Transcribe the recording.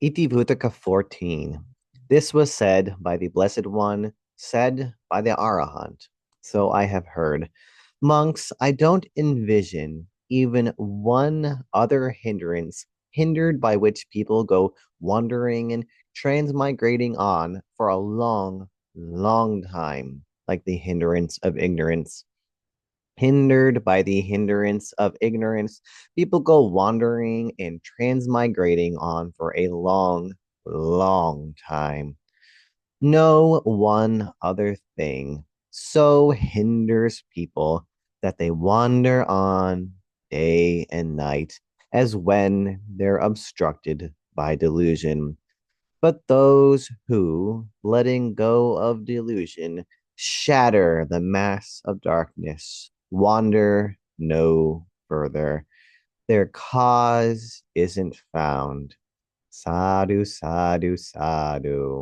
Iti 14. This was said by the Blessed One, said by the Arahant. So I have heard. Monks, I don't envision even one other hindrance hindered by which people go wandering and transmigrating on for a long, long time, like the hindrance of ignorance. Hindered by the hindrance of ignorance, people go wandering and transmigrating on for a long, long time. No one other thing so hinders people that they wander on day and night as when they're obstructed by delusion. But those who, letting go of delusion, shatter the mass of darkness, wander no further. Their cause isn't found. Sadhu, sadhu, sadhu.